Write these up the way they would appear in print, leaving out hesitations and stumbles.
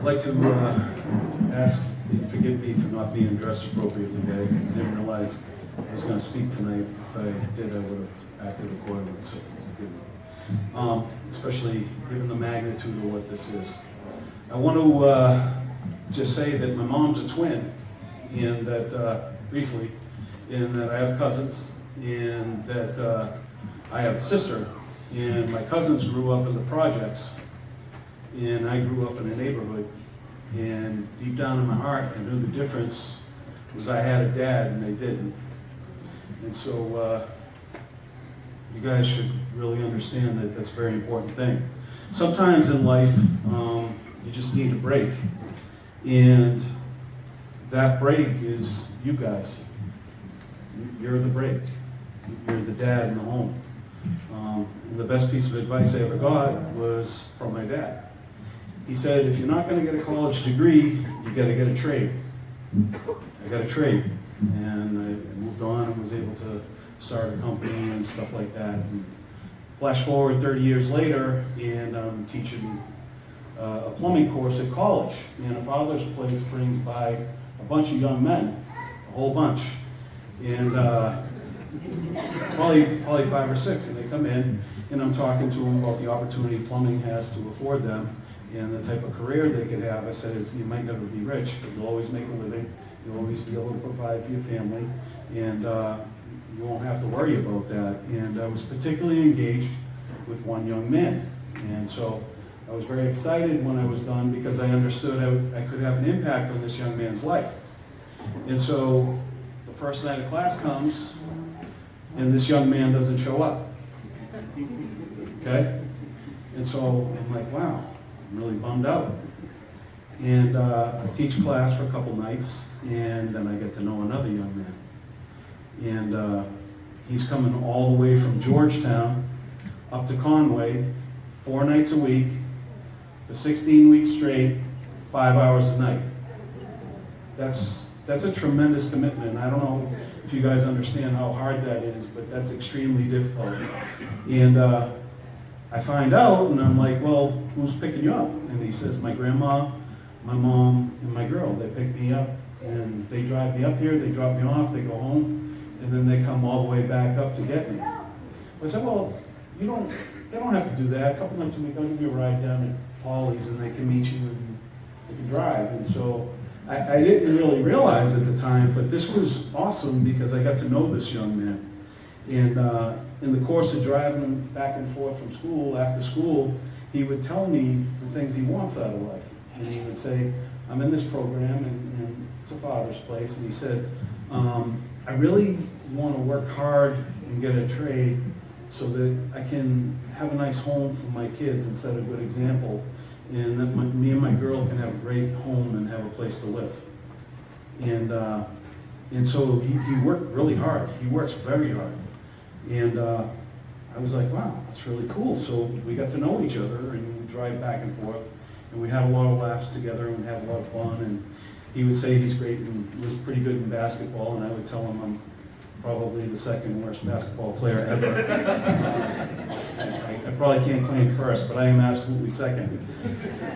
I'd like to ask that you forgive me for not being dressed appropriately. I didn't realize I was going to speak tonight. If I did, I would have acted accordingly, so forgive me. Especially given the magnitude of what this is. I want to just say that my mom's a twin, and that, briefly, in that I have cousins, and that I have a sister, and my cousins grew up in the projects, and I grew up in a neighborhood, and deep down in my heart, I knew the difference was I had a dad and they didn't. And so you guys should really understand that that's a very important thing. Sometimes in life, you just need a break, and that break is you guys. You're the break. You're the dad in the home. And the best piece of advice I ever got was from my dad. He said, if you're not going to get a college degree, you got to get a trade. I got a trade, and I moved on and was able to start a company and stuff like that. And flash forward 30 years later, and I'm teaching a plumbing course at college. And a father's place brings by a bunch of young men, a whole bunch, and probably 5 or 6, and they come in, and I'm talking to them about the opportunity plumbing has to afford them and the type of career they could have. I said, you might never be rich, but you'll always make a living, you'll always be able to provide for your family, and you won't have to worry about that. And I was particularly engaged with one young man, and so I was very excited when I was done because I understood I could have an impact on this young man's life. And so the first night of class comes, and this young man doesn't show up. Okay? And so I'm like, wow, I'm really bummed out. And I teach class for a couple nights, and then I get to know another young man. And he's coming all the way from Georgetown up to Conway, 4 nights a week, for 16 weeks straight, 5 hours a night. That's a tremendous commitment. I don't know if you guys understand how hard that is, but that's extremely difficult. And I find out, and I'm like, well, who's picking you up? And he says, my grandma, my mom, and my girl. They pick me up, and they drive me up here, they drop me off, they go home, and then they come all the way back up to get me. I said, well, they don't have to do that. A couple nights a week, I'll give you a ride down to Paulie's, and they can meet you, and they can drive. And so I didn't really realize at the time, but this was awesome because I got to know this young man. And in the course of driving him back and forth from school, after school, he would tell me the things he wants out of life. And he would say, I'm in this program, and it's a father's place. And he said, I really want to work hard and get a trade so that I can have a nice home for my kids and set a good example. And that me and my girl can have a great home and have a place to live. And so he worked really hard. He works very hard. And I was like, wow, that's really cool. So we got to know each other, and we drive back and forth, and we had a lot of laughs together, and we had a lot of fun. And he would say he's great and was pretty good in basketball, and I would tell him I'm probably the second worst basketball player ever. I probably can't claim first, but I am absolutely second.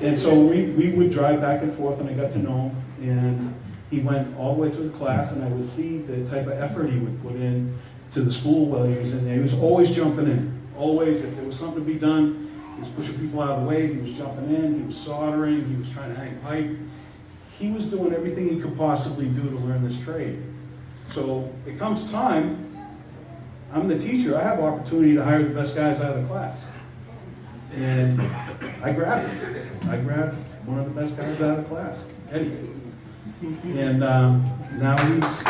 And so we would drive back and forth, and I got to know him. And he went all the way through the class, and I would see the type of effort he would put in to the school while he was in there. He was always jumping in. Always, if there was something to be done, he was pushing people out of the way, he was jumping in, he was soldering, he was trying to hang pipe. He was doing everything he could possibly do to learn this trade. So it comes time, I'm the teacher, I have opportunity to hire the best guys out of the class. And I grabbed him. I grabbed one of the best guys out of the class, Eddie. And now he's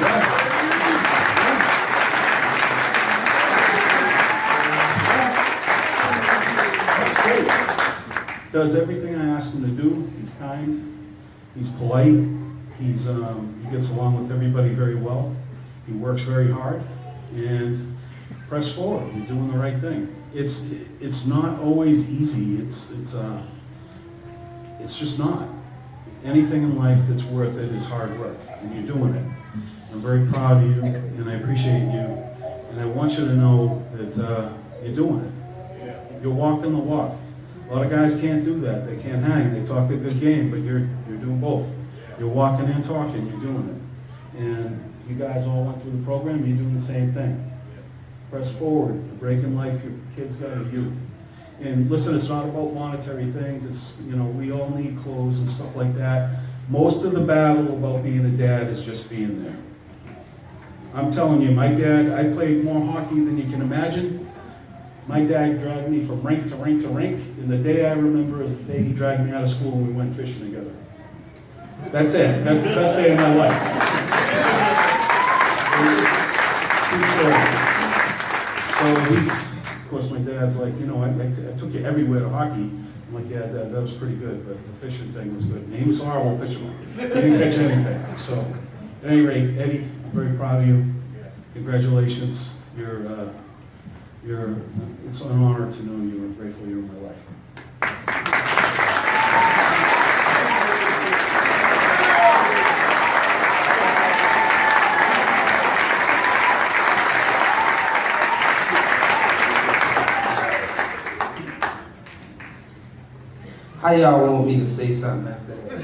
yeah. Does everything I ask him to do. He's kind, he's polite, he gets along with everybody very well. He works very hard, and press forward. You're doing the right thing. It's not always easy. It's just not. Anything in life that's worth it is hard work, and you're doing it. I'm very proud of you, and I appreciate you, and I want you to know that you're doing it. You're walking the walk. A lot of guys can't do that. They can't hang. They talk a good game, but you're doing both. You're walking and talking. You're doing it. And you guys all went through the program. You're doing the same thing. Press forward. The break in life your kids got are you. And listen, it's not about monetary things. It's, you know, we all need clothes and stuff like that. Most of the battle about being a dad is just being there. I'm telling you, my dad, I played more hockey than you can imagine. My dad dragged me from rink to rink to rink, and the day I remember is the day he dragged me out of school and we went fishing together. That's it. That's the best day of my life. So he's, of course, my dad's like, you know, I took you everywhere to hockey. I'm like, yeah, Dad, that was pretty good, but the fishing thing was good. And he was a horrible fisherman. He didn't catch anything. So, at any rate, Eddie, I'm very proud of you. Congratulations. It's an honor to know you. I'm grateful you're in my life. How y'all want me to say something after that?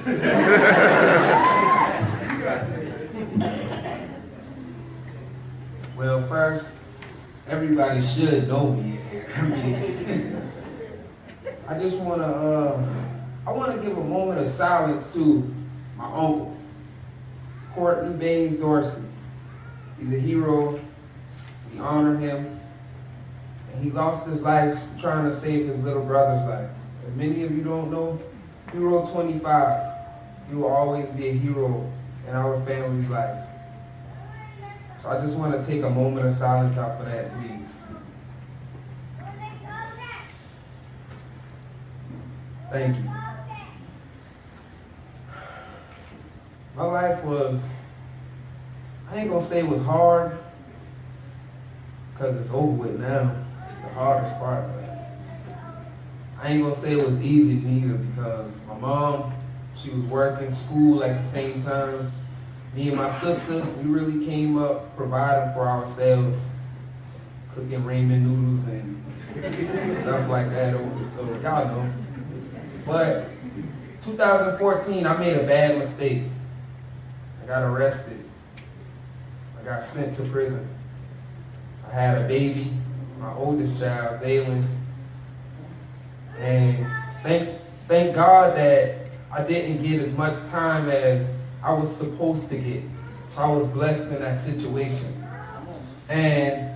Well, first, everybody should know me here. I mean, I just I want to give a moment of silence to my uncle, Courtney Baines Dorsey. He's a hero. We honor him. And he lost his life trying to save his little brother's life. As many of you don't know, Hero 25, you will always be a hero in our family's life. So I just want to take a moment of silence out for that, please. Thank you. My life was, I ain't gonna say it was hard, because it's over with now, the hardest part. I ain't gonna say it was easy neither, because my mom, she was working school at the same time. Me and my sister, we really came up providing for ourselves, cooking ramen noodles and stuff like that over the stove. Y'all know. But 2014, I made a bad mistake. I got arrested. I got sent to prison. I had a baby, my oldest child, Zaylin. And thank God that I didn't get as much time as I was supposed to get. So I was blessed in that situation. And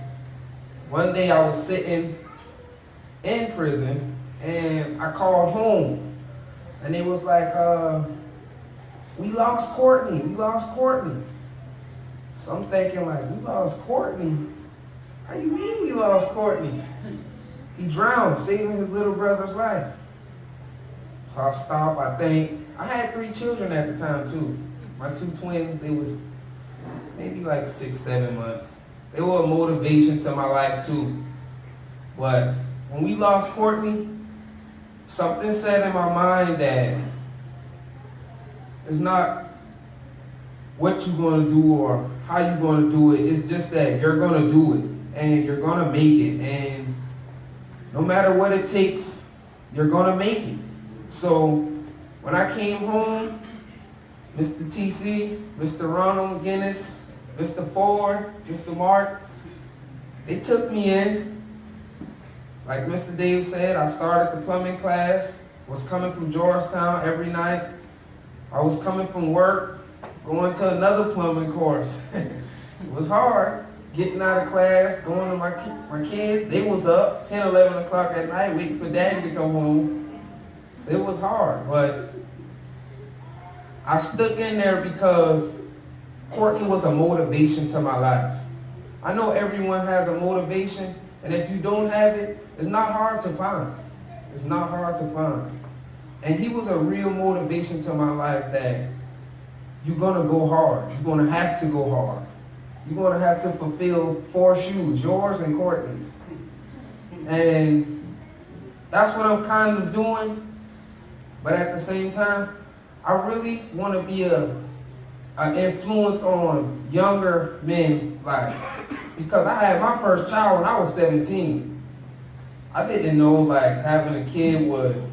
one day I was sitting in prison and I called home. And it was like, we lost Courtney. So I'm thinking like, we lost Courtney? How you mean we lost Courtney? He drowned, saving his little brother's life. So I stopped, I think. I had 3 children at the time too. My 2 twins, they was maybe like 6, 7 months. They were a motivation to my life too. But when we lost Courtney, something said in my mind that it's not what you're gonna do or how you're gonna do it. It's just that you're gonna do it and you're gonna make it. And no matter what it takes, you're gonna make it. So when I came home, Mr. TC, Mr. Ronald McGinnis, Mr. Ford, Mr. Mark, they took me in. Like Mr. Dave said, I started the plumbing class, was coming from Georgetown every night. I was coming from work, going to another plumbing course. It was hard. Getting out of class, going to my kids, they was up 10, 11 o'clock at night waiting for daddy to come home. So it was hard, but I stuck in there because Courtney was a motivation to my life. I know everyone has a motivation, and if you don't have it, it's not hard to find. It's not hard to find. And he was a real motivation to my life that you're gonna go hard. You're gonna have to go hard. You're going to have to fulfill 4 shoes, yours and Courtney's. And that's what I'm kind of doing. But at the same time, I really want to be an influence on younger men's life. Because I had my first child when I was 17. I didn't know like having a kid would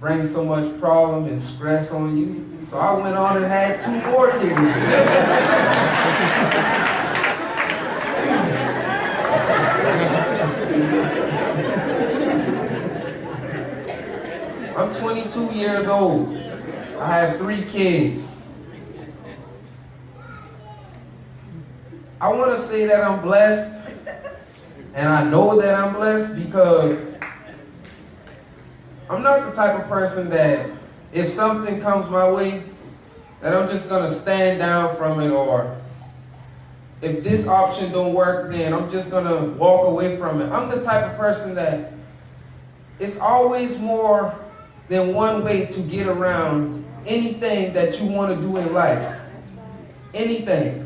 bring so much problem and stress on you. So I went on and had 2 more kids. I'm 22 years old. I have 3 kids. I want to say that I'm blessed, and I know that I'm blessed because I'm not the type of person that if something comes my way, that I'm just going to stand down from it, or if this option don't work, then I'm just going to walk away from it. I'm the type of person that it's always more than one way to get around anything that you want to do in life. Anything.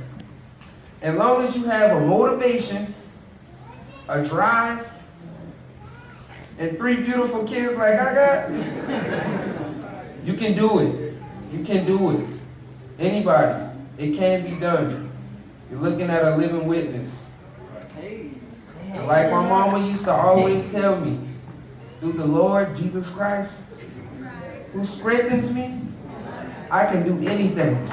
As long as you have a motivation, a drive, and 3 beautiful kids like I got, you can do it. You can do it. Anybody. It can be done. You're looking at a living witness. And like my mama used to always tell me, through the Lord Jesus Christ, who strengthens me, I can do anything.